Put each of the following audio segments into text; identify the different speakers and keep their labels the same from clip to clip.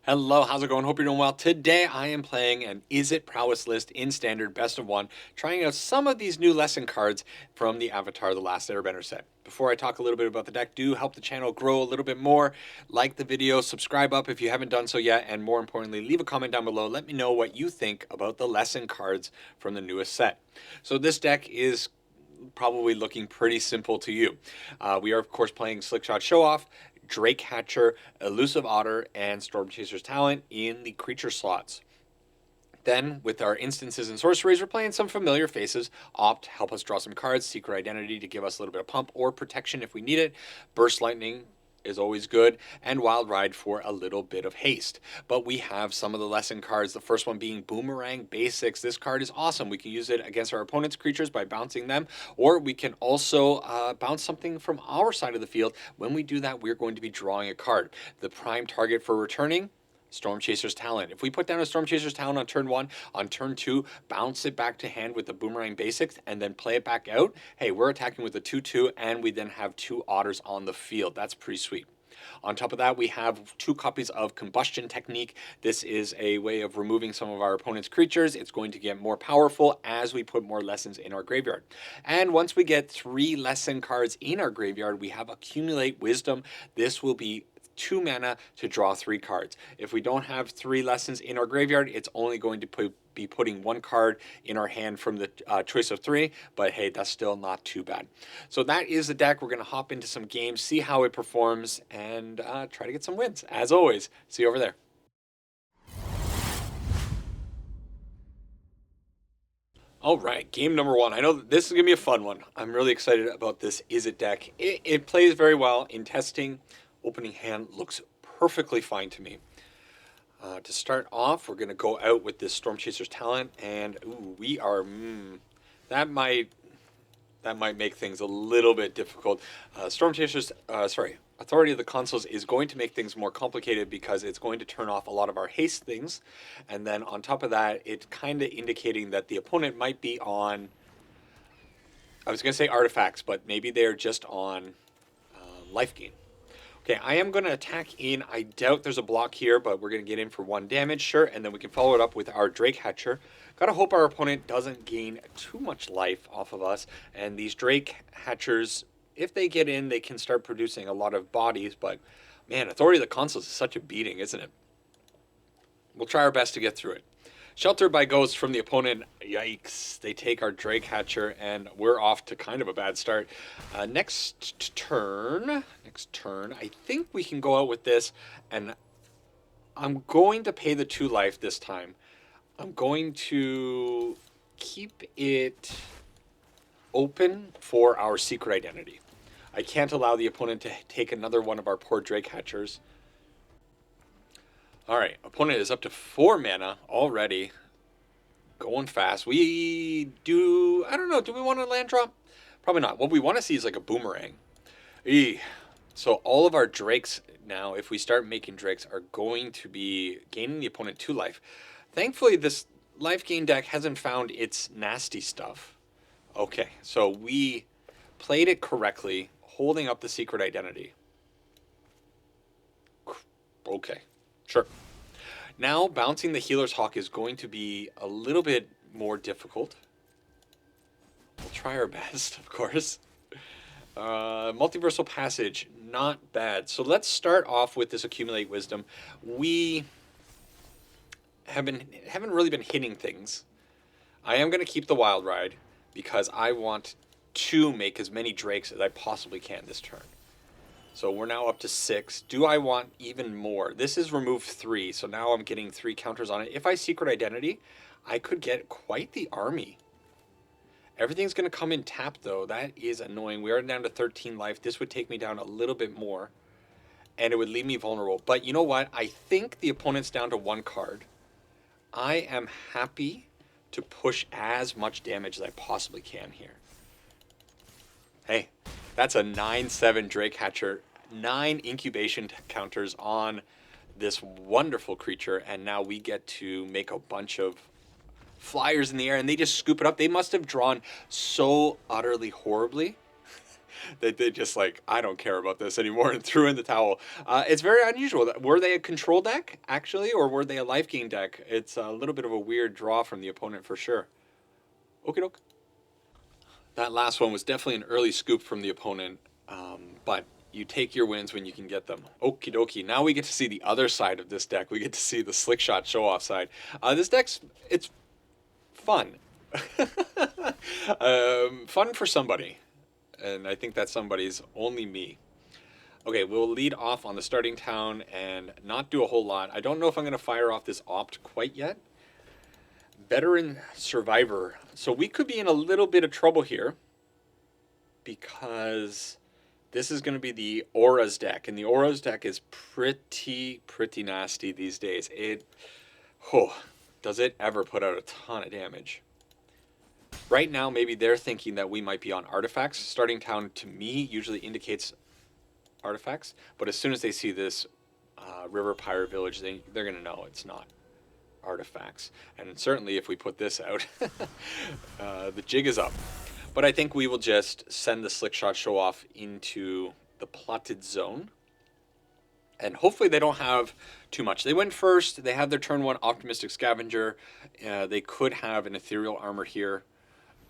Speaker 1: Hello, how's it going? Hope you're doing well. Today I am playing an Izzet Prowess list in Standard Best of 1, trying out some of these new lesson cards from the Avatar The Last Airbender set. Before I talk a little bit about the deck, do help the channel grow a little bit more. Like the video, subscribe up if you haven't done so yet, and more importantly, leave a comment down below. Let me know what you think about the lesson cards from the newest set. So this deck is probably looking pretty simple to you. We are, of course, playing Slickshot Show-Off, Drake Hatcher, Elusive Otter, and Storm Chaser's Talent in the creature slots. Then, with our instances and sorceries, we're playing some familiar faces. Opt, help us draw some cards. Secret Identity to give us a little bit of pump or protection if we need it. Burst Lightning is always good, and Wild Ride for a little bit of haste. But we have some of the lesson cards, the first one being Boomerang Basics. This card is awesome. We can use it against our opponent's creatures by bouncing them, or we can also bounce something from our side of the field. When we do that, we're going to be drawing a card. The prime target for returning, Storm Chaser's Talent. If we put down a Storm Chaser's Talent on turn 1, on turn 2, bounce it back to hand with the Boomerang Basics, and then play it back out, hey, we're attacking with a 2/2, and we then have 2 otters on the field. That's pretty sweet. On top of that, we have 2 copies of Combustion Technique. This is a way of removing some of our opponent's creatures. It's going to get more powerful as we put more lessons in our graveyard. And once we get 3 lesson cards in our graveyard, we have Accumulate Wisdom. This will be 2 mana to draw 3 cards. If we don't have 3 lessons in our graveyard, it's only going to be putting 1 card in our hand from the choice of 3, but hey, that's still not too bad. So that is the deck. We're going to hop into some games, see how it performs, and try to get some wins. As always, see you over there. All right, game number 1. I know this is going to be a fun one. I'm really excited about this Izzet deck. It plays very well in testing. Opening hand looks perfectly fine to me. To start off, we're going to go out with this Storm Chaser's Talent, and ooh, we are, that might make things a little bit difficult. Storm Chaser's, Authority of the Consuls is going to make things more complicated because it's going to turn off a lot of our haste things, and then on top of that, it's kind of indicating that the opponent might be on, I was going to say artifacts, but maybe they're just on life gain. Okay, I am going to attack in. I doubt there's a block here, but we're going to get in for 1 damage, sure, and then we can follow it up with our Drake Hatcher. Gotta hope our opponent doesn't gain too much life off of us, and these Drake Hatchers, if they get in, they can start producing a lot of bodies, but man, Authority of the Consuls is such a beating, isn't it? We'll try our best to get through it. Sheltered by Ghosts from the opponent. Yikes. They take our Drake Hatcher, and we're off to kind of a bad start. Next turn, I think we can go out with this, and I'm going to pay the 2 life this time. I'm going to keep it open for our Secret Identity. I can't allow the opponent to take another one of our poor Drake Hatchers. All right, opponent is up to 4 mana already. Going fast. We do, I don't know, do we want a land drop? Probably not. What we want to see is like a Boomerang. So all of our Drakes now, if we start making Drakes, are going to be gaining the opponent 2 life. Thankfully, this life gain deck hasn't found its nasty stuff. Okay, so we played it correctly, holding up the Secret Identity. Okay. Sure. Now, bouncing the Healer's Hawk is going to be a little bit more difficult. We'll try our best, of course. Multiversal Passage, not bad. So let's start off with this Accumulate Wisdom. We haven't really been hitting things. I am going to keep the Wild Ride because I want to make as many Drakes as I possibly can this turn. So we're now up to 6. Do I want even more? This is remove 3, so now I'm getting 3 counters on it. If I Secret Identity, I could get quite the army. Everything's going to come in tapped, though. That is annoying. We are down to 13 life. This would take me down a little bit more, and it would leave me vulnerable. But you know what? I think the opponent's down to 1 card. I am happy to push as much damage as I possibly can here. Hey, that's a 9/7 Drake Hatcher, 9 incubation counters on this wonderful creature, and now we get to make a bunch of flyers in the air, and they just scoop it up. They must have drawn so utterly horribly They just like, I don't care about this anymore, and threw in the towel. It's very unusual. Were they a control deck, actually, or were they a life gain deck? It's a little bit of a weird draw from the opponent for sure. Okie doke. That last one was definitely an early scoop from the opponent, but you take your wins when you can get them. Okie dokie. Now we get to see the other side of this deck. We get to see the Slickshot Show-Off side. This deck's, it's fun. Fun for somebody. And I think that somebody's only me. Okay, we'll lead off on the starting town and not do a whole lot. I don't know if I'm going to fire off this Opt quite yet. Veteran Survivor. So we could be in a little bit of trouble here because this is going to be the Auras deck. And the Auras deck is pretty nasty these days. Does it ever put out a ton of damage? Right now, maybe they're thinking that we might be on artifacts. Starting town, to me, usually indicates artifacts. But as soon as they see this River Pirate Village, they're going to know it's not artifacts. And certainly if we put this out, the jig is up. But I think we will just send the Slickshot Show-Off into the plotted zone. And hopefully they don't have too much. They went first. They have their turn 1 Optimistic Scavenger. They could have an Ethereal Armor here.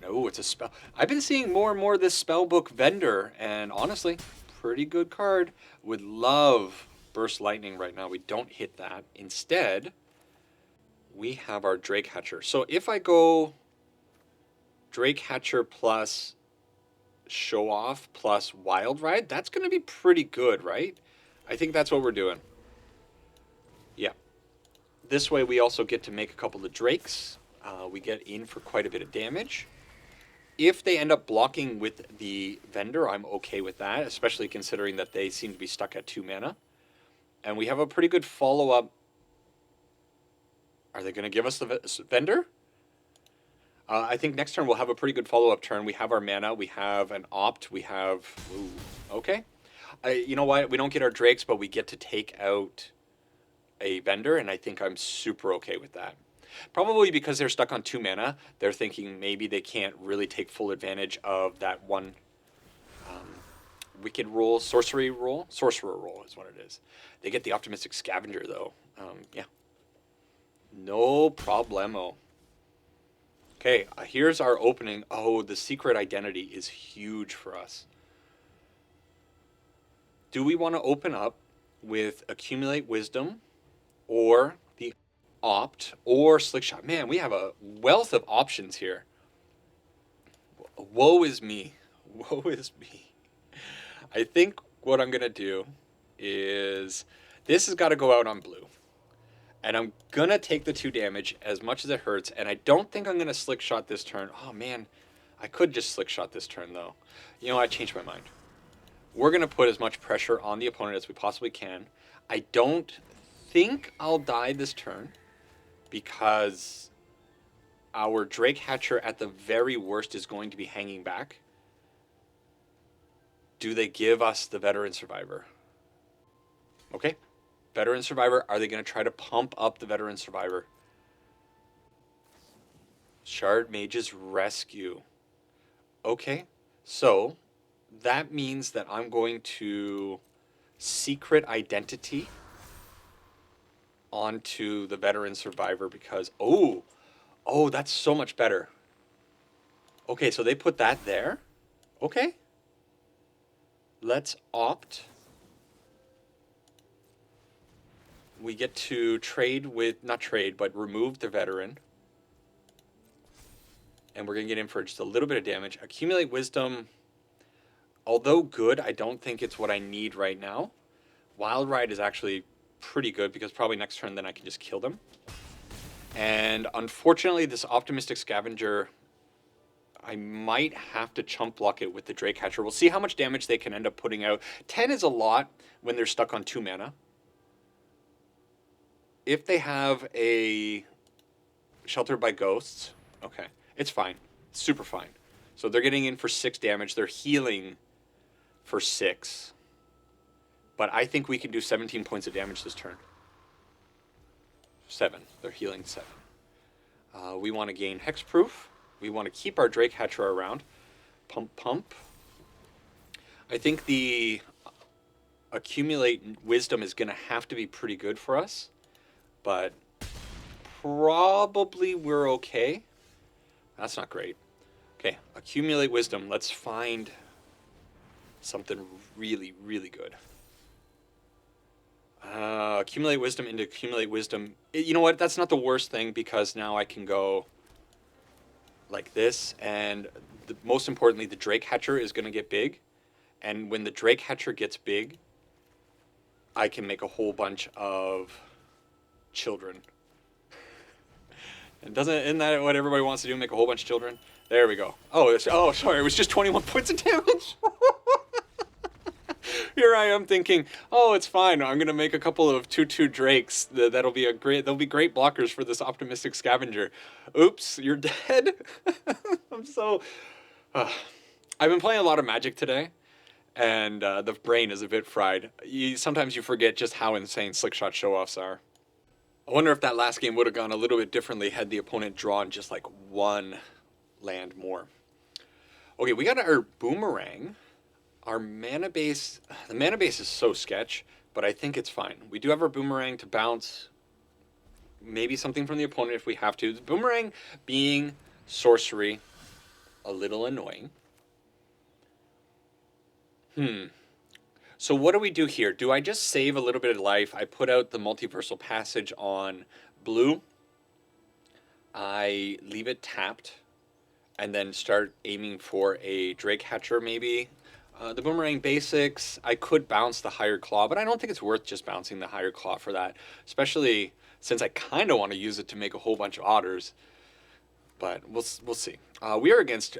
Speaker 1: No, it's a spell. I've been seeing more and more this Spellbook Vendor. And honestly, pretty good card. Would love Burst Lightning right now. We don't hit that. Instead, we have our Drake Hatcher. So if I go Drake Hatcher plus Show-Off plus Wild Ride, that's going to be pretty good, right? I think that's what we're doing. Yeah. This way we also get to make a couple of Drakes. We get in for quite a bit of damage. If they end up blocking with the Vendor, I'm okay with that, especially considering that they seem to be stuck at 2 mana. And we have a pretty good follow-up. Are they going to give us the Vendor? I think next turn we'll have a pretty good follow-up turn. We have our mana. We have an Opt. We have... Ooh, okay. You know what? We don't get our Drakes, but we get to take out a Vendor, and I think I'm super okay with that. Probably because they're stuck on 2 mana, they're thinking maybe they can't really take full advantage of that one Wicked roll, Sorcery roll. Sorcerer roll is what it is. They get the Optimistic Scavenger, though. Yeah. No problemo. Okay, here's our opening. Oh, the Secret Identity is huge for us. Do we want to open up with Accumulate Wisdom or the Opt or Slickshot? Man, we have a wealth of options here. Woe is me. Woe is me. I think what I'm going to do is this has got to go out on blue. And I'm going to take the 2 damage as much as it hurts. And I don't think I'm going to Slickshot this turn. Oh, man. I could just Slickshot this turn, though. You know, I changed my mind. We're going to put as much pressure on the opponent as we possibly can. I don't think I'll die this turn because our Drake Hatcher at the very worst is going to be hanging back. Do they give us the Veteran Survivor? Okay. Veteran Survivor. Are they going to try to pump up the Veteran Survivor? Shard Mage's Rescue. Okay. So that means that I'm going to Secret Identity onto the Veteran Survivor because, oh, that's so much better. Okay, so they put that there. Okay. Let's Opt. We get to trade with, not trade, but remove the Veteran. And we're going to get in for just a little bit of damage. Accumulate Wisdom, although good, I don't think it's what I need right now. Wild Ride is actually pretty good because probably next turn then I can just kill them. And unfortunately, this Optimistic Scavenger, I might have to chump block it with the Drake Hatcher. We'll see how much damage they can end up putting out. 10 is a lot when they're stuck on 2 mana. If they have a Sheltered by Ghosts, okay, it's fine. Super fine. So they're getting in for 6 damage. They're healing for 6. But I think we can do 17 points of damage this turn. 7. They're healing 7. We want to gain Hexproof. We want to keep our Drake Hatcher around. Pump. I think the accumulate wisdom is going to have to be pretty good for us, but probably we're okay. That's not great. Okay, accumulate wisdom. Let's find something really, really good. Accumulate wisdom into accumulate wisdom. You know what? That's not the worst thing, because now I can go like this, and most importantly, the Drake Hatcher is going to get big. And when the Drake Hatcher gets big, I can make a whole bunch of children. And isn't that what everybody wants to do? Make a whole bunch of children? There we go. Oh, sorry. It was just 21 points of damage. Here I am thinking, oh, it's fine. I'm gonna make a couple of 2/2 drakes. They'll be great blockers for this optimistic scavenger. Oops, you're dead. I'm so. I've been playing a lot of Magic today, and the brain is a bit fried. Sometimes you forget just how insane Slickshot Show-Offs are. I wonder if that last game would have gone a little bit differently had the opponent drawn just like one land more. Okay, we got our Boomerang. Our mana base, the mana base is so sketch, but I think it's fine. We do have our Boomerang to bounce maybe something from the opponent if we have to. The Boomerang being sorcery, a little annoying. So what do we do here? Do I just save a little bit of life? I put out the Multiversal Passage on blue. I leave it tapped and then start aiming for a Drake Hatcher maybe. The Boomerang basics, I could bounce the Higher Claw, but I don't think it's worth just bouncing the Higher Claw for that, especially since I kind of want to use it to make a whole bunch of otters. But we'll see. We are against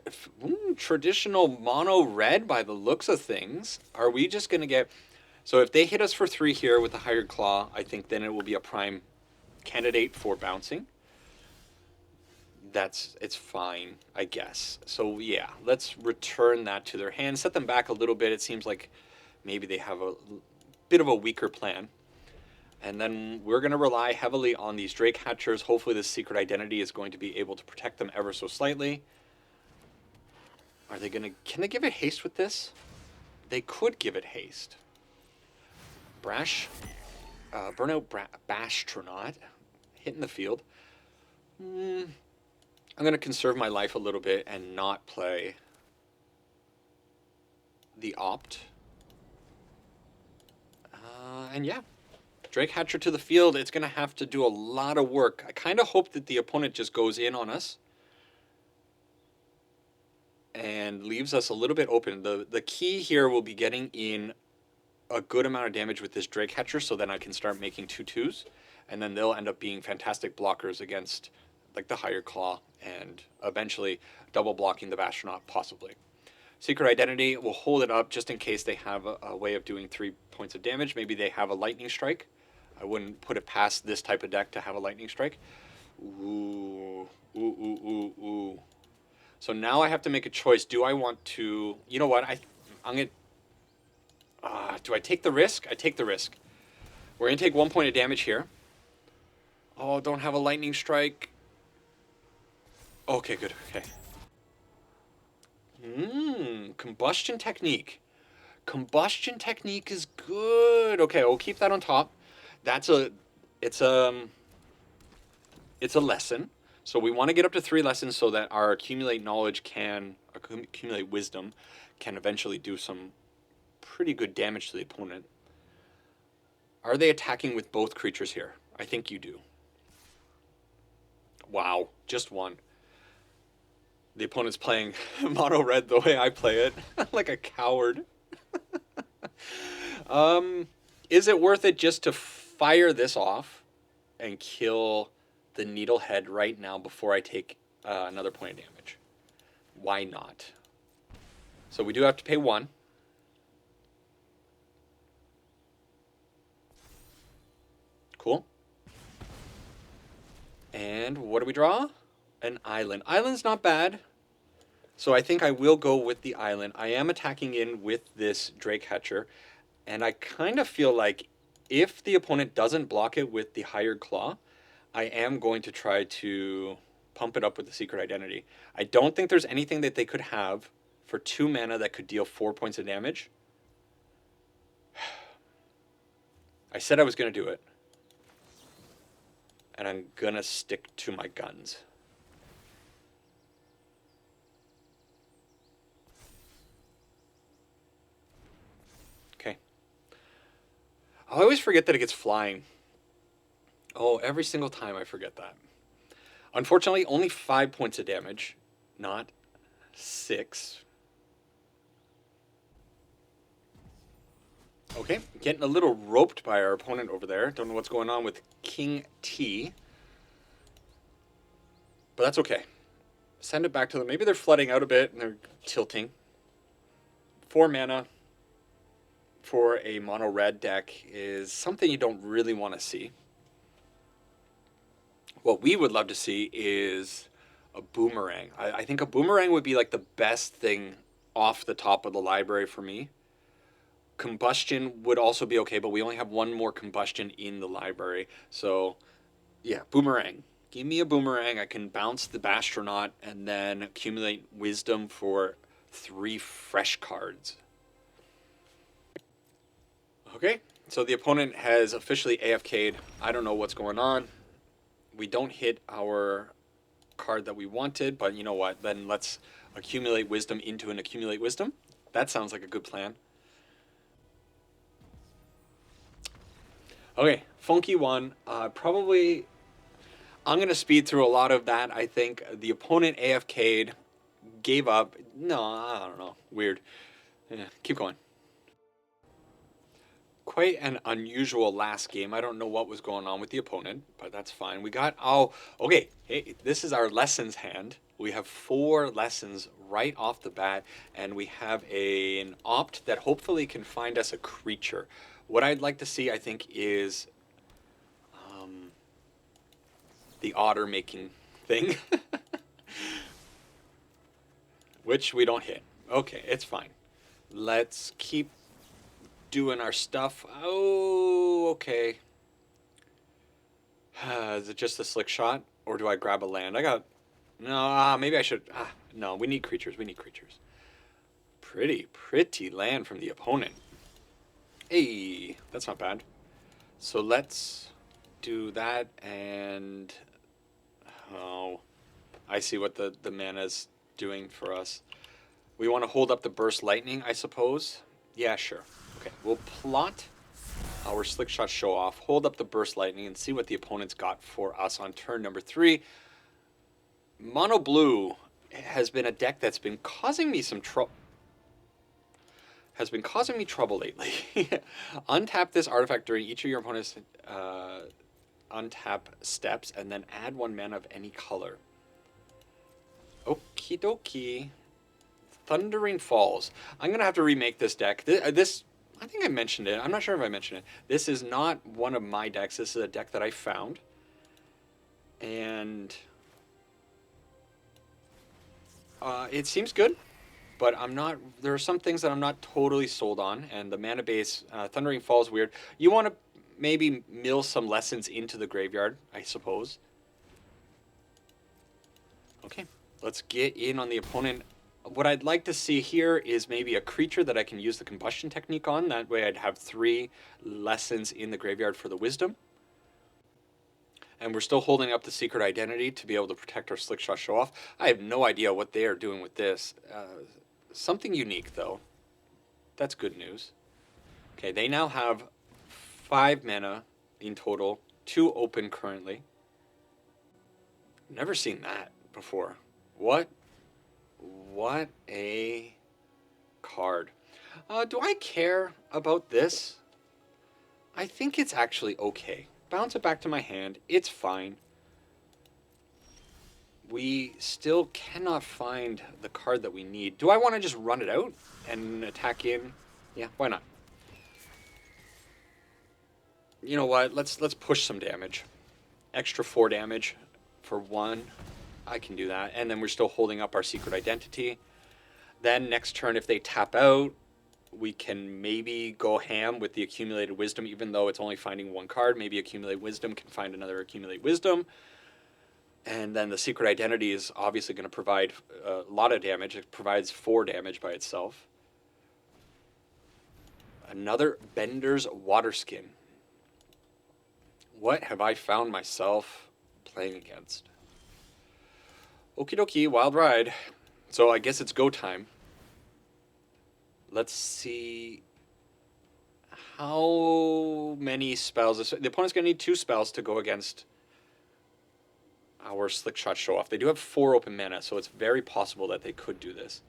Speaker 1: traditional mono red by the looks of things. Are we just going to get... So if they hit us for 3 here with the Higher Claw, I think then it will be a prime candidate for bouncing. It's fine, I guess. So yeah, let's return that to their hand, set them back a little bit. It seems like maybe they have a bit of a weaker plan. And then we're going to rely heavily on these Drake Hatchers. Hopefully this Secret Identity is going to be able to protect them ever so slightly. Are they going to... Can they give it haste with this? They could give it haste. Brash. Burnout Bastronaut. Hitting the field. I'm going to conserve my life a little bit and not play the Opt. And yeah, Drake Hatcher to the field. It's going to have to do a lot of work. I kind of hope that the opponent just goes in on us and leaves us a little bit open. The key here will be getting in a good amount of damage with this Drake Hatcher, so then I can start making 2/2s, and then they'll end up being fantastic blockers against like the Higher Claw, and eventually double blocking the Bastronaut, possibly. Secret Identity will hold it up just in case they have a way of doing 3 points of damage. Maybe they have a Lightning Strike. I wouldn't put it past this type of deck to have a Lightning Strike. Ooh. So now I have to make a choice. Do I want to... You know what? I'm going to... do I take the risk? I take the risk. We're going to take 1 point of damage here. Oh, don't have a Lightning Strike. Okay, good. Okay. Combustion Technique. Combustion Technique is good. Okay, we'll keep that on top. It's a lesson. So we want to get up to 3 lessons so that our accumulate wisdom can eventually do some pretty good damage to the opponent. Are they attacking with both creatures here? I think you do. Wow, just one. The opponent's playing mono red the way I play it, like a coward. Is it worth it just to fire this off and kill the Needlehead right now before I take another point of damage? Why not? So we do have to pay 1. Cool. And what do we draw? An island. Island's not bad. So I think I will go with the island. I am attacking in with this Drake Hatcher. And I kind of feel like if the opponent doesn't block it with the Higher Claw, I am going to try to pump it up with the Secret Identity. I don't think there's anything that they could have for 2 mana that could deal 4 points of damage. I said I was going to do it. And I'm going to stick to my guns. Okay. I always forget that it gets flying. Oh, every single time I forget that. Unfortunately, only 5 points of damage, not 6. Okay, getting a little roped by our opponent over there. Don't know what's going on with King T. But that's okay. Send it back to them. Maybe they're flooding out a bit and they're tilting. 4 mana for a mono red deck is something you don't really want to see. What we would love to see is a boomerang. I think a boomerang would be like the best thing off the top of the library for me. Combustion would also be okay, but we only have 1 more combustion in the library. So, yeah, boomerang. Give me a boomerang. I can bounce the Bastronaut and then accumulate wisdom for 3 fresh cards. Okay, so the opponent has officially AFK'd. I don't know what's going on. We don't hit our card that we wanted, but you know what? Then let's accumulate wisdom into an accumulate wisdom. That sounds like a good plan. Okay, funky one. Probably, I'm going to speed through a lot of that. I think the opponent AFK'd, gave up. No, I don't know. Weird. Yeah, keep going. Quite an unusual last game. I don't know what was going on with the opponent, but that's fine. We got, oh, okay. Hey, this is our lessons hand. We have 4 lessons right off the bat, and we have an opt that hopefully can find us a creature. What I'd like to see, I think, is the otter making thing, which we don't hit. Okay, it's fine. Let's keep doing our stuff. Oh, okay. Is it just a slick shot, or do I grab a land? I got... No, maybe I should... no, we need creatures. We need creatures. Pretty land from the opponent. Hey, that's not bad. So let's do that, and... Oh, I see what the mana's doing for us. We want to hold up the Burst Lightning, I suppose. Yeah, sure. Okay, we'll plot our Slickshot Show-Off, hold up the Burst Lightning, and see what the opponent's got for us on turn number 3. Mono Blue has been a deck that's been causing me some trouble. Lately. Untap this artifact during each of your opponent's untap steps, and then add 1 mana of any color. Okie dokie. Thundering Falls. I'm going to have to remake this deck. This, I think I mentioned it. I'm not sure if I mentioned it. This is not one of my decks. This is a deck that I found. And it seems good, but I'm not... There are some things that I'm not totally sold on, and the mana base, Thundering Falls, weird. You want to maybe mill some lessons into the graveyard, I suppose. Okay, let's get in on the opponent. What I'd like to see here is maybe a creature that I can use the combustion technique on. That way I'd have 3 lessons in the graveyard for the wisdom. And we're still holding up the secret identity to be able to protect our Slickshot Show-Off. I have no idea what they are doing with this. Something unique, though. That's good news. Okay, they now have 5 mana in total, 2 open currently. Never seen that before. What a card. Do I care about this? I think it's actually okay. Bounce it back to my hand. It's fine. We still cannot find the card that we need. Do I want to just run it out and attack in? Yeah, why not? You know what? Let's push some damage. Extra 4 damage for 1. I can do that. And then we're still holding up our secret identity. Then next turn, if they tap out, we can maybe go ham with the accumulated wisdom, even though it's only finding 1 card. Maybe accumulate wisdom can find another accumulate wisdom. And then the secret identity is obviously going to provide a lot of damage. It provides 4 damage by itself. Another Bender's Water Skin. What have I found myself playing against? Okie dokie, Wild Ride. So I guess it's go time. Let's see how many spells. The opponent's going to need 2 spells to go against our Slickshot Show-Off. They do have 4 open mana, so it's very possible that they could do this.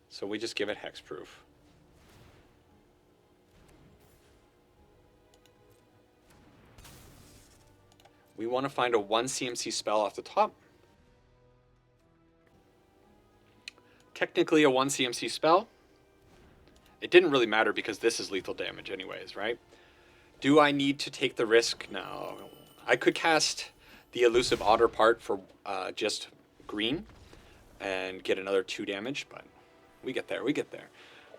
Speaker 1: So we just give it hexproof. We want to find a 1 CMC spell off the top. Technically a 1 CMC spell. It didn't really matter because this is lethal damage anyways, right? Do I need to take the risk? No. I could cast the Elusive Otter part for just green and get another 2 damage, but we get there, we get there.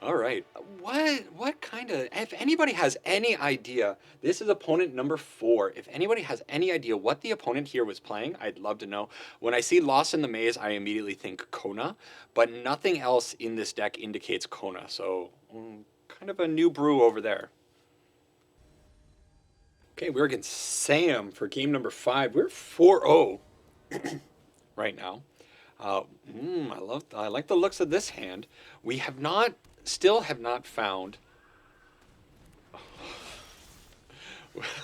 Speaker 1: All right, what kind of, if anybody has any idea, this is opponent number 4. If anybody has any idea what the opponent here was playing, I'd love to know. When I see Lost in the Maze, I immediately think Kona, but nothing else in this deck indicates Kona, so kind of a new brew over there. Okay, we're against Sam for game number 5. We're 4-0 right now. I like the looks of this hand. We have not, still have not found.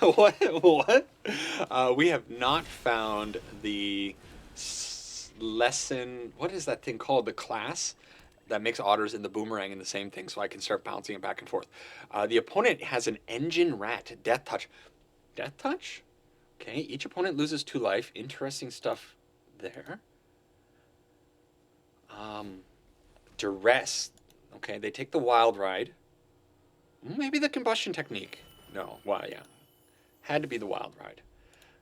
Speaker 1: What? We have not found the lesson. What is that thing called? The class that makes otters and the boomerang in the same thing, so I can start bouncing it back and forth. The opponent has an engine rat, death touch. Death touch? Okay, each opponent loses 2 life. Interesting stuff there. Duress. Okay, they take the Wild Ride. Maybe the Combustion Technique. No, well, yeah. Had to be the Wild Ride.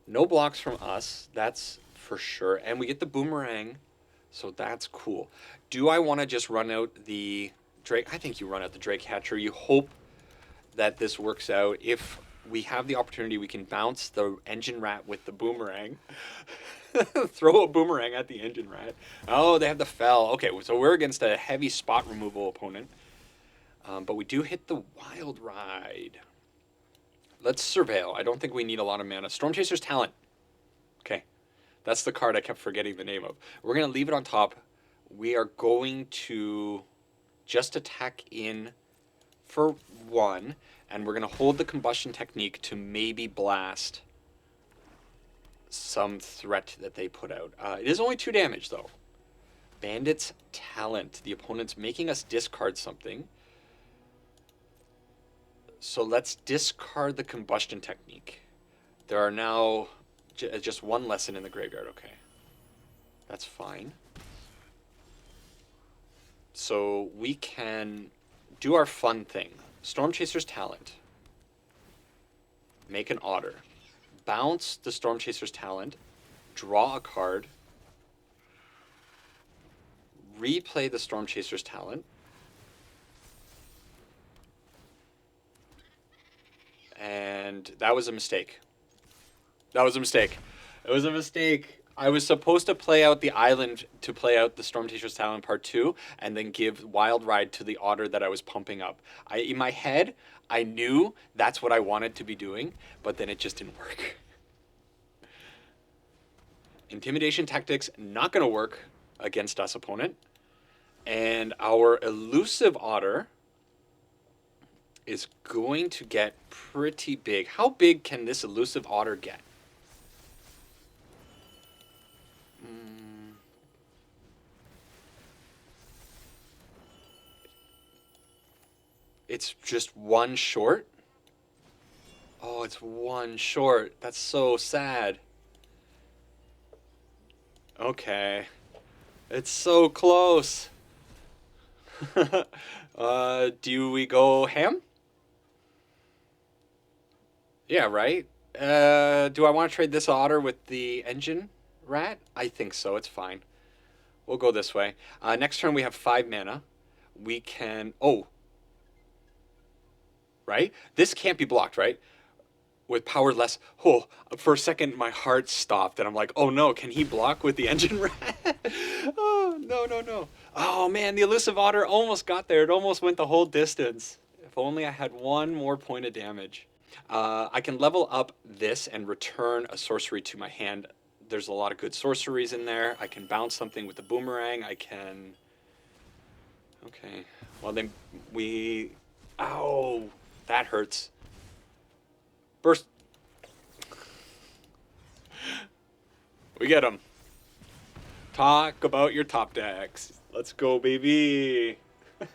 Speaker 1: No blocks from us, that's for sure. And we get the Boomerang, so that's cool. Do I want to just run out the Drake? I think you run out the Drake Hatcher. You hope that this works out. If we have the opportunity, we can bounce the Engine Rat with the Boomerang. Throw a boomerang at the Engine Rat. Oh, they have the Fell. Okay, so we're against a heavy spot removal opponent. But we do hit the Wild Ride. Let's Surveil. I don't think we need a lot of mana. Storm Chaser's Talent. Okay, that's the card I kept forgetting the name of. We're going to leave it on top. We are going to just attack in for 1. And we're going to hold the Combustion Technique to maybe blast some threat that they put out. It is only 2 damage, though. Bandit's Talent. The opponent's making us discard something. So let's discard the Combustion Technique. There are now just 1 lesson in the graveyard. Okay. That's fine. So we can do our fun thing. Storm Chaser's Talent. Make an Otter. Bounce the Storm Chaser's Talent, draw a card, replay the Storm Chaser's Talent, and that was a mistake. That was a mistake. It was a mistake. I was supposed to play out the island to play out the Storm Chaser's Talent Part 2 and then give Wild Ride to the Otter that I was pumping up. In my head, I knew that's what I wanted to be doing, but then it just didn't work. Intimidation Tactics, not going to work against us, opponent. And our Elusive Otter is going to get pretty big. How big can this Elusive Otter get? It's just 1 short? Oh, it's 1 short. That's so sad. Okay. It's so close. Do we go ham? Yeah, right? Do I want to trade this Otter with the Engine Rat? I think so. It's fine. We'll go this way. Next turn we have 5 mana. We can... Oh. Right? This can't be blocked, right? with power less. Oh, for a second my heart stopped and I'm like, oh no, can he block with the engine rat? Oh, no, no, no. Oh man, the Elusive Otter almost got there. It almost went the whole distance. If only I had one more point of damage. I can level up this and return a sorcery to my hand. There's a lot of good sorceries in there. I can bounce something with the boomerang. I can... Okay. Well, then we... Ow! That hurts. Burst. We get him. Talk about your top decks. Let's go, baby.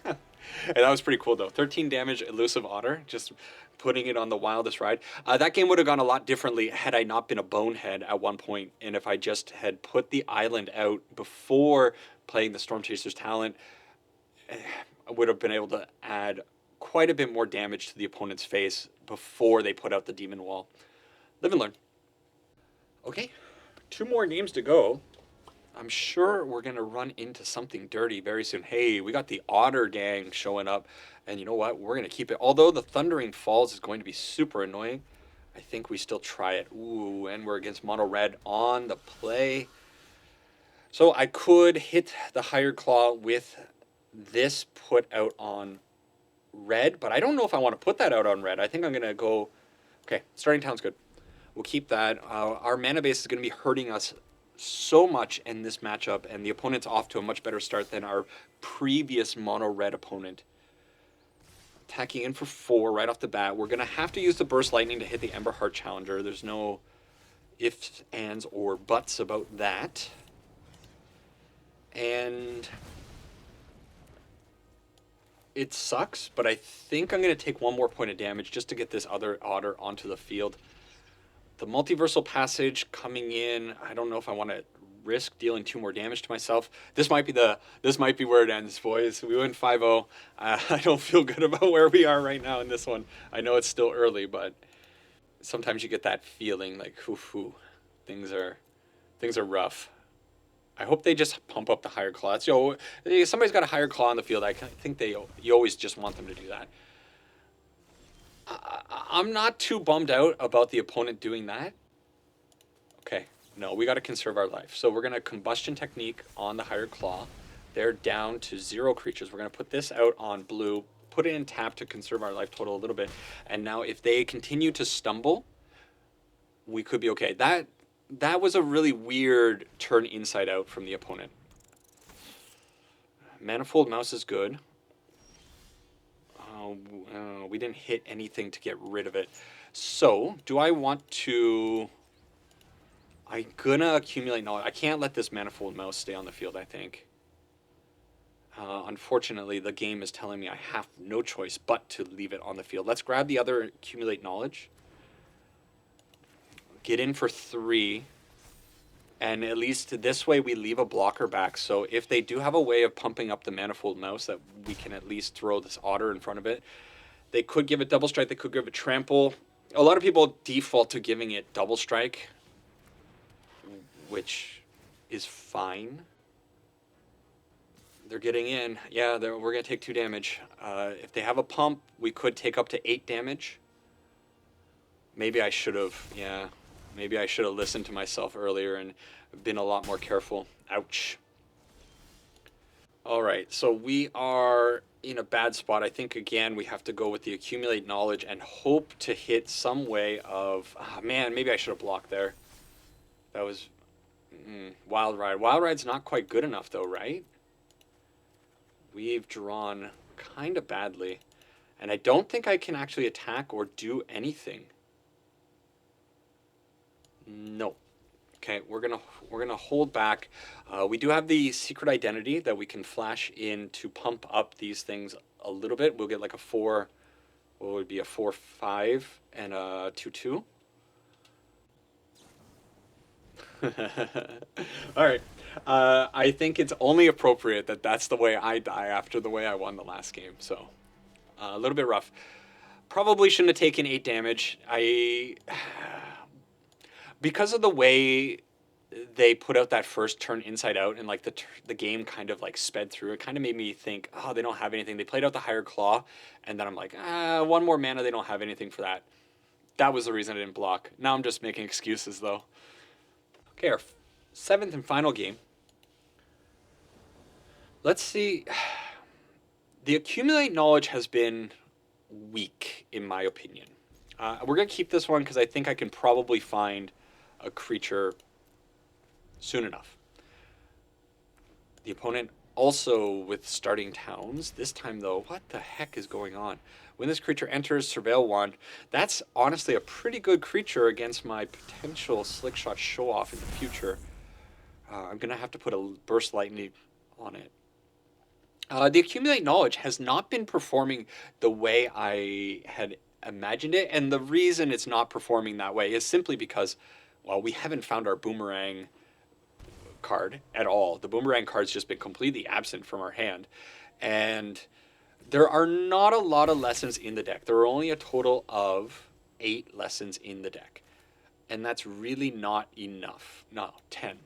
Speaker 1: And that was pretty cool, though. 13 damage, Elusive Otter. Just putting it on the wildest ride. That game would have gone a lot differently had I not been a bonehead at one point, and if I just had put the island out before playing the Storm Chaser's talent, I would have been able to add quite a bit more damage to the opponent's face before they put out the Demon Wall. Live and learn. Okay, 2 more games to go. I'm sure we're going to run into something dirty very soon. Hey, we got the Otter gang showing up. And you know what? We're going to keep it. Although the Thundering Falls is going to be super annoying, I think we still try it. Ooh, and we're against Mono Red on the play. So I could hit the Higher Claw with this put out on red, but I don't know if I want to put that out on red. I think I'm going to go... Okay, starting town's good. We'll keep that. Our mana base is going to be hurting us so much in this matchup, and the opponent's off to a much better start than our previous mono-red opponent. Attacking in for 4 right off the bat. We're going to have to use the Burst Lightning to hit the Emberheart Challenger. There's no ifs, ands, or buts about that. And it sucks, but I think I'm going to take 1 more point of damage just to get this other Otter onto the field. The Multiversal Passage coming in, I don't know if I want to risk dealing 2 more damage to myself. This might be where it ends, boys. We went 5-0. I don't feel good about where we are right now in this one. I know it's still early, but sometimes you get that feeling like, hoo, things are rough. I hope they just pump up the Higher Claw. So, somebody's got a Higher Claw on the field. I think you always just want them to do that. I'm not too bummed out about the opponent doing that. Okay, no, we got to conserve our life. So we're going to Combustion Technique on the Higher Claw. They're down to 0 creatures. We're going to put this out on blue, put it in tap to conserve our life total a little bit. And now if they continue to stumble, we could be okay. That was a really weird turn inside out from the opponent. Manifold Mouse is good. We didn't hit anything to get rid of it. So, do I want to... I'm gonna accumulate knowledge. I can't let this Manifold Mouse stay on the field, I think. Unfortunately, the game is telling me I have no choice but to leave it on the field. Let's grab the other accumulate knowledge. Get in for 3. And at least this way we leave a blocker back. So if they do have a way of pumping up the Manifold Mouse that we can at least throw this Otter in front of it. They could give it Double Strike. They could give it Trample. A lot of people default to giving it Double Strike, which is fine. They're getting in. Yeah, we're going to take 2 damage. If they have a pump, we could take up to 8 damage. Maybe I should have, yeah. Maybe I should have listened to myself earlier and been a lot more careful. Ouch. All right, so we are in a bad spot. I think, again, we have to go with the accumulate knowledge and hope to hit some way of... Oh, man, maybe I should have blocked there. That was... Wild Ride. Wild Ride's not quite good enough, though, right? We've drawn kind of badly. And I don't think I can actually attack or do anything. No. Okay, we're gonna hold back. We do have the secret identity that we can flash in to pump up these things a little bit. We'll get like a 4. What would be a 4/5 and a 2/2. All right. I think it's only appropriate that that's the way I die after the way I won the last game. So a little bit rough. Probably shouldn't have taken 8 damage. Because of the way they put out that first turn inside out and like the game kind of like sped through, it kind of made me think, oh, they don't have anything. They played out the Higher Claw, and then I'm like, 1 more mana, they don't have anything for that. That was the reason I didn't block. Now I'm just making excuses, though. Okay, our 7th and final game. Let's see. The accumulate knowledge has been weak, in my opinion. We're going to keep this one because I think I can probably find a creature soon enough. The opponent also with starting towns. This time, though, what the heck is going on? When this creature enters, surveil 1. That's honestly a pretty good creature against my potential Slickshot Show-Off in the future. I'm going to have to put a Burst Lightning on it. The accumulate knowledge has not been performing the way I had imagined it, and the reason it's not performing that way is simply because, well, we haven't found our boomerang card at all. The boomerang card's just been completely absent from our hand, and there are not a lot of lessons in the deck. There are only a total of 8 lessons in the deck, and that's really not enough. No, 10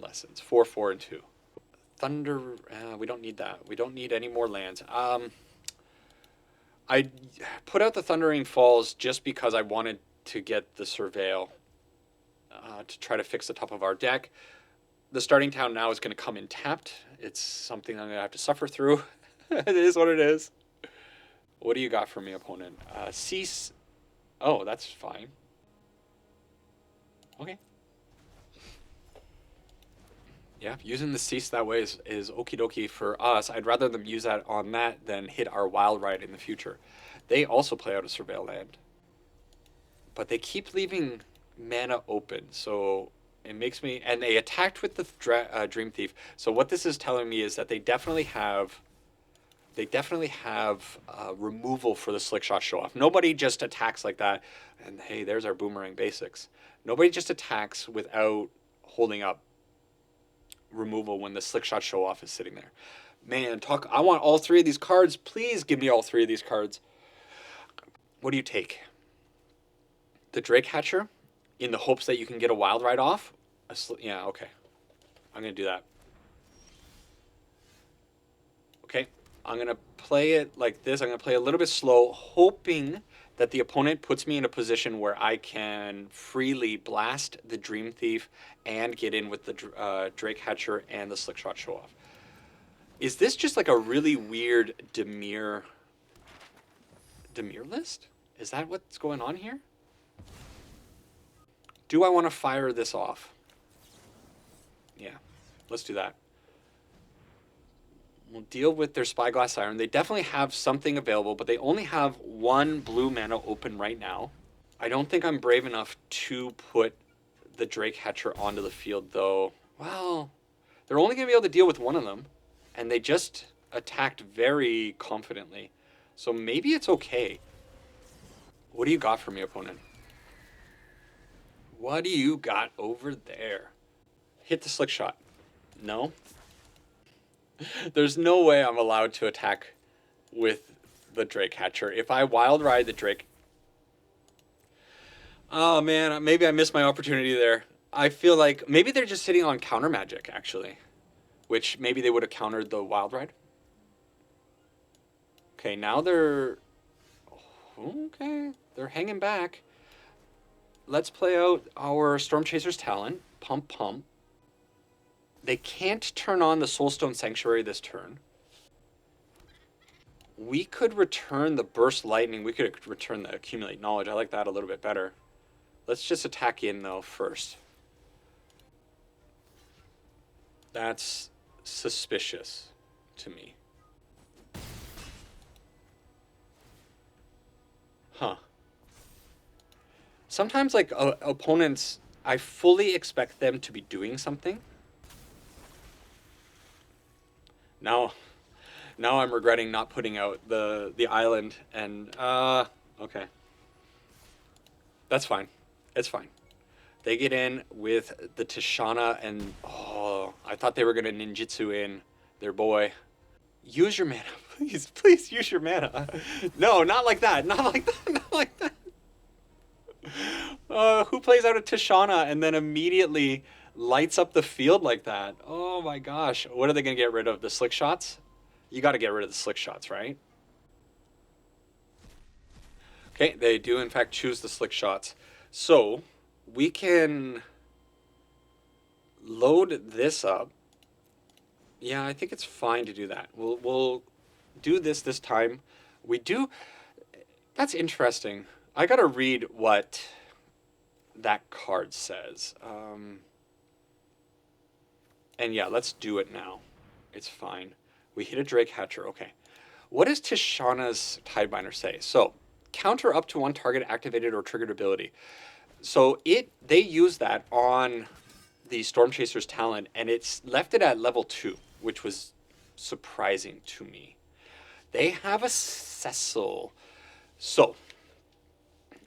Speaker 1: lessons, 4, 4, and 2. Thunder, we don't need that. We don't need any more lands. I put out the Thundering Falls just because I wanted to get the Surveil to try to fix the top of our deck. The starting town now is going to come in tapped. It's something I'm going to have to suffer through. It is what it is. What do you got for me, opponent? Cease. Oh, that's fine. Okay. Yeah, using the cease that way is okie dokie for us. I'd rather them use that on that than hit our wild ride in the future. They also play out a surveil land, but they keep leaving mana open, so it makes me. And they attacked with the Dream Thief. So what this is telling me is that they definitely have removal for the Slickshot Show-Off. Nobody just attacks like that. And hey, there's our boomerang basics. Nobody just attacks without holding up removal when the Slickshot Show-Off is sitting there. Man, I want all 3 of these cards. Please give me all 3 of these cards. What do you take? The Drake Hatcher in the hopes that you can get a wild ride off? Yeah, okay. I'm going to do that. Okay, I'm going to play it like this. I'm going to play a little bit slow, hoping that the opponent puts me in a position where I can freely blast the Dream Thief and get in with the Drake Hatcher and the Slickshot Show-Off. Is this just like a really weird Dimir list? Is that what's going on here? Do I want to fire this off? Yeah, let's do that. We'll deal with their Spyglass Siren. They definitely have something available, but they only have 1 blue mana open right now. I don't think I'm brave enough to put the Drake Hatcher onto the field, though. Well, they're only going to be able to deal with 1 of them, and they just attacked very confidently. So maybe it's okay. What do you got for me, opponent? What do you got over there? Hit the Slick Shot. No? There's no way I'm allowed to attack with the Drake Hatcher. If I wild ride the Drake... Oh man, maybe I missed my opportunity there. I feel like maybe they're just sitting on counter magic, actually. Which maybe they would have countered the wild ride. Okay, now they're... Okay, they're hanging back. Let's play out our Storm Chaser's Talent. Pump, pump. They can't turn on the Soulstone Sanctuary this turn. We could return the Burst Lightning. We could return the Accumulate Knowledge. I like that a little bit better. Let's just attack in, though, first. That's suspicious to me. Huh. Sometimes, like, opponents, I fully expect them to be doing something. Now I'm regretting not putting out the island, and, okay. That's fine. It's fine. They get in with the Tishana, and, oh, I thought they were going to ninjutsu in their boy. Use your mana, please. Please use your mana. No, not like that. Not like that. Not like that. Who plays out a Tishana and then immediately lights up the field like that? Oh my gosh. What are they going to get rid of? The Slick Shots? You got to get rid of the Slick Shots, right? Okay, they do in fact choose the slick shots. So we can load this up. Yeah, I think it's fine to do that. We'll do this time. We do. That's interesting. I gotta read what that card says. And yeah, let's do it now. It's fine. We hit a Drake Hatcher. Okay. What does Tishana's Tidebinder say? So, counter up to one target activated or triggered ability. So they use that on the Storm Chaser's talent, and it's left it at level 2, which was surprising to me. They have a Cecil. So,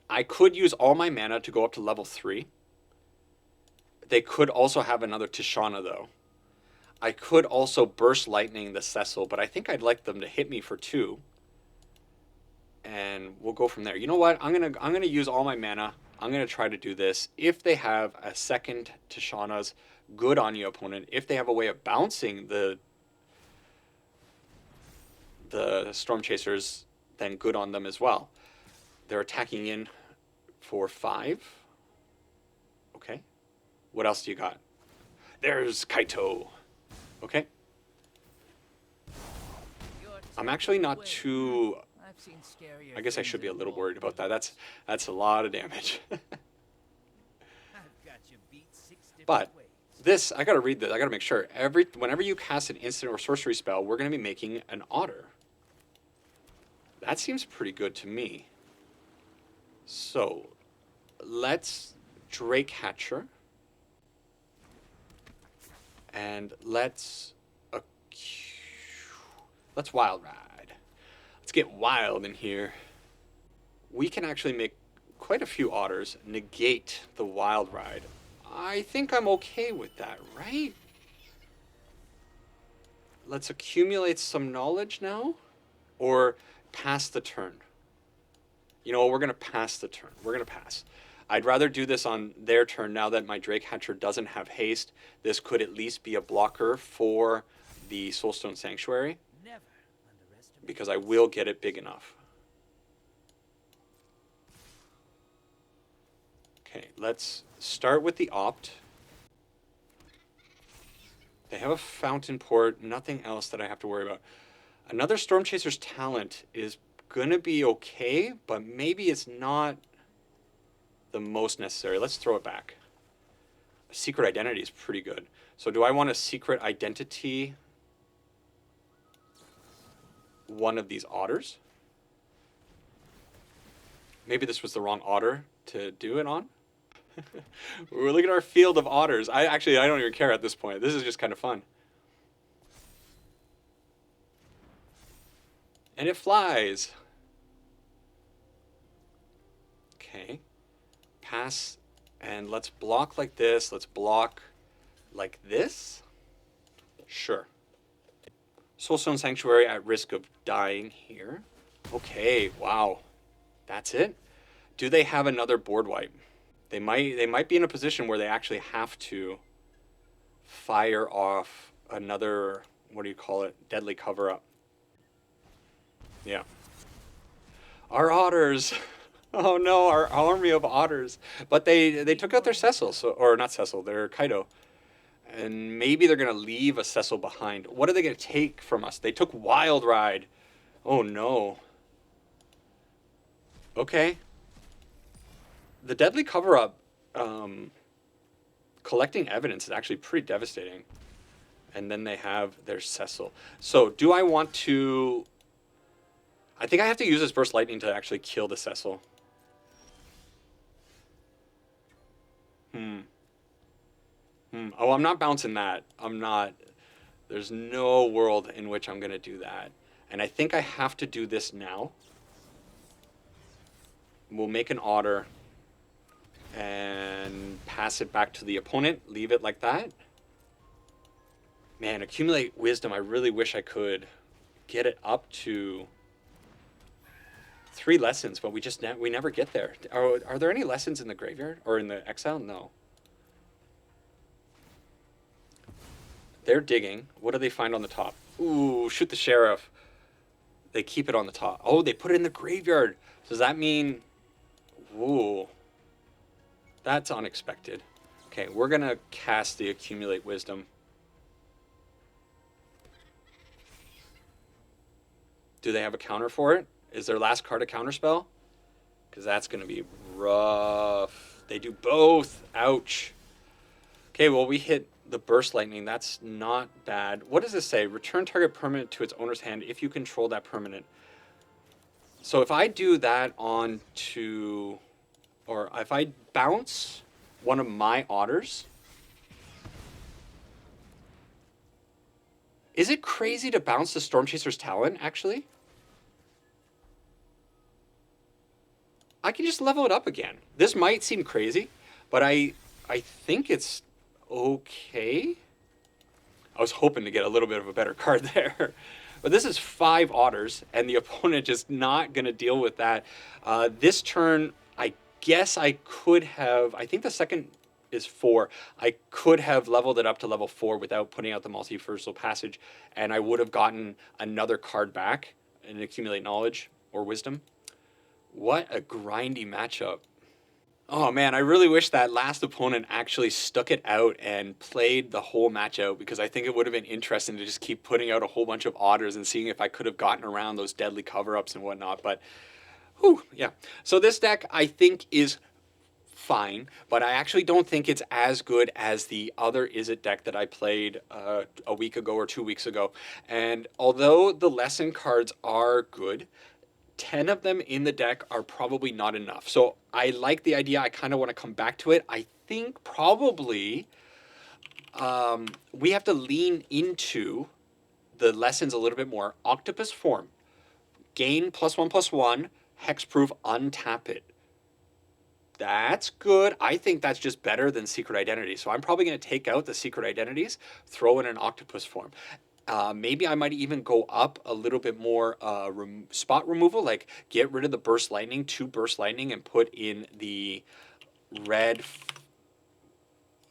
Speaker 1: I could use all my mana to go up to level 3. They could also have another Tishana, though. I could also burst lightning the Cecil, but I think I'd like them to hit me for 2. And we'll go from there. You know what? I'm gonna use all my mana. I'm gonna try to do this. If they have a second Tishana's, good on you, opponent. If they have a way of bouncing the Storm Chasers, then good on them as well. They're attacking in for 5. Okay. What else do you got? There's Kaito. Okay. I'm actually not too... I guess I should be a little worried about that. That's a lot of damage. But this, I gotta read this. I gotta make sure. Whenever you cast an instant or sorcery spell, we're gonna be making an otter. That seems pretty good to me. So, let's Drake Hatcher. And let's Wild Ride. Let's get wild in here. We can actually make quite a few otters, negate the Wild Ride. I think I'm okay with that, right? Let's accumulate some knowledge now, or pass the turn. You know, we're going to pass the turn. We're going to pass. I'd rather do this on their turn now that my Drake Hatcher doesn't have haste. This could at least be a blocker for the Soulstone Sanctuary, because I will get it big enough. Okay, let's start with the Opt. They have a Fountain Port, nothing else that I have to worry about. Another Storm Chaser's talent is going to be okay, but maybe it's not the most necessary. Let's throw it back. Secret Identity is pretty good. So do I want a Secret Identity one of these otters? Maybe this was the wrong otter to do it on. We're looking at our field of otters. I don't even care at this point. This is just kind of fun. And it flies. Okay. Pass, and let's block like this. Let's block like this. Sure. Soulstone Sanctuary at risk of dying here. Okay, wow. That's it? Do they have another board wipe? They might be in a position where they actually have to fire off another, what do you call it, deadly cover-up. Yeah. Our otters. Oh no, our army of otters. But they took out their Cecil, or not Cecil, their Kaito. And maybe they're going to leave a Cecil behind. What are they going to take from us? They took Wild Ride. Oh no. Okay. The deadly cover-up, collecting evidence is actually pretty devastating. And then they have their Cecil. So do I want to... I think I have to use this Burst Lightning to actually kill the Cecil. Oh, I'm not bouncing that. I'm not. There's no world in which I'm going to do that. And I think I have to do this now. We'll make an otter and pass it back to the opponent. Leave it like that. Man, accumulate wisdom. I really wish I could get it up to 3 lessons, but we never get there. Are there any lessons in the graveyard or in the exile? No. They're digging. What do they find on the top? Ooh, shoot the sheriff. they keep it on the top. Oh, they put it in the graveyard. Does that mean... Ooh. That's unexpected. Okay, we're going to cast the Accumulate Wisdom. Do they have a counter for it? Is their last card a counter spell? Because that's going to be rough. They do both. Ouch. Okay, well, we hit the Burst Lightning. That's not bad. What does this say? Return target permanent to its owner's hand if you control that permanent. So if I do that on to... Or if I bounce one of my otters... Is it crazy to bounce the Stormchaser's Talon, actually? I can just level it up again. This might seem crazy, but I think it's okay. I was hoping to get a little bit of a better card there. But this is 5 otters, and the opponent just not going to deal with that. This turn, I guess I could have... I think the second is 4. I could have leveled it up to level 4 without putting out the Multiversal Passage, and I would have gotten another card back and Accumulate Knowledge or Wisdom. What a grindy matchup. Oh man, I really wish that last opponent actually stuck it out and played the whole match out, because I think it would have been interesting to just keep putting out a whole bunch of otters and seeing if I could have gotten around those deadly cover-ups and whatnot. But, whew, yeah. So this deck, I think, is fine, but I actually don't think it's as good as the other Izzet deck that I played a week ago or 2 weeks ago. And although the lesson cards are good, 10 of them in the deck are probably not enough. So I like the idea. I kind of want to come back to it. I think probably we have to lean into the lessons a little bit more. Octopus Form. Gain +1/+1. Hexproof, untap it. That's good. I think that's just better than Secret Identity. So I'm probably going to take out the Secret Identities, throw in an Octopus Form. Maybe I might even go up a little bit more spot removal, like get rid of the Burst Lightning, 2 Burst Lightning, and put in the red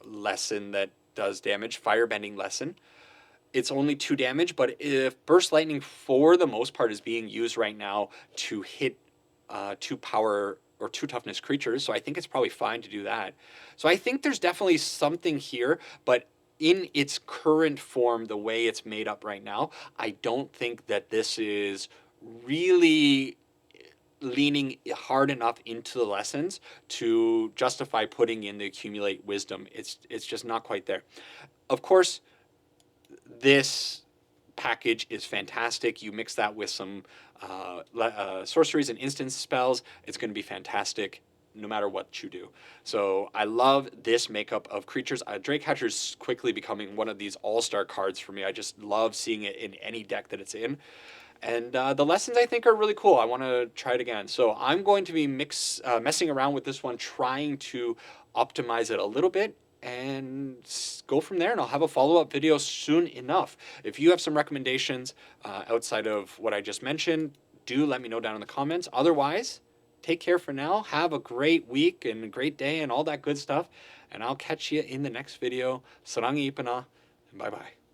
Speaker 1: lesson that does damage, Firebending Lesson. It's only 2 damage, but if Burst Lightning, for the most part, is being used right now to hit 2 power or 2 toughness creatures, so I think it's probably fine to do that. So I think there's definitely something here, but in its current form, the way it's made up right now, I don't think that this is really leaning hard enough into the lessons to justify putting in the Accumulate Wisdom. It's just not quite there. Of course, this package is fantastic. You mix that with some sorceries and instant spells, it's going to be fantastic no matter what you do. So I love this makeup of creatures. Drakecatcher is quickly becoming one of these all-star cards for me. I just love seeing it in any deck that it's in. And the lessons, I think, are really cool. I want to try it again. So I'm going to be messing around with this one, trying to optimize it a little bit and go from there. And I'll have a follow-up video soon enough. If you have some recommendations outside of what I just mentioned, do let me know down in the comments. Otherwise, take care for now. Have a great week and a great day and all that good stuff. And I'll catch you in the next video. Sarang ipana, and bye-bye.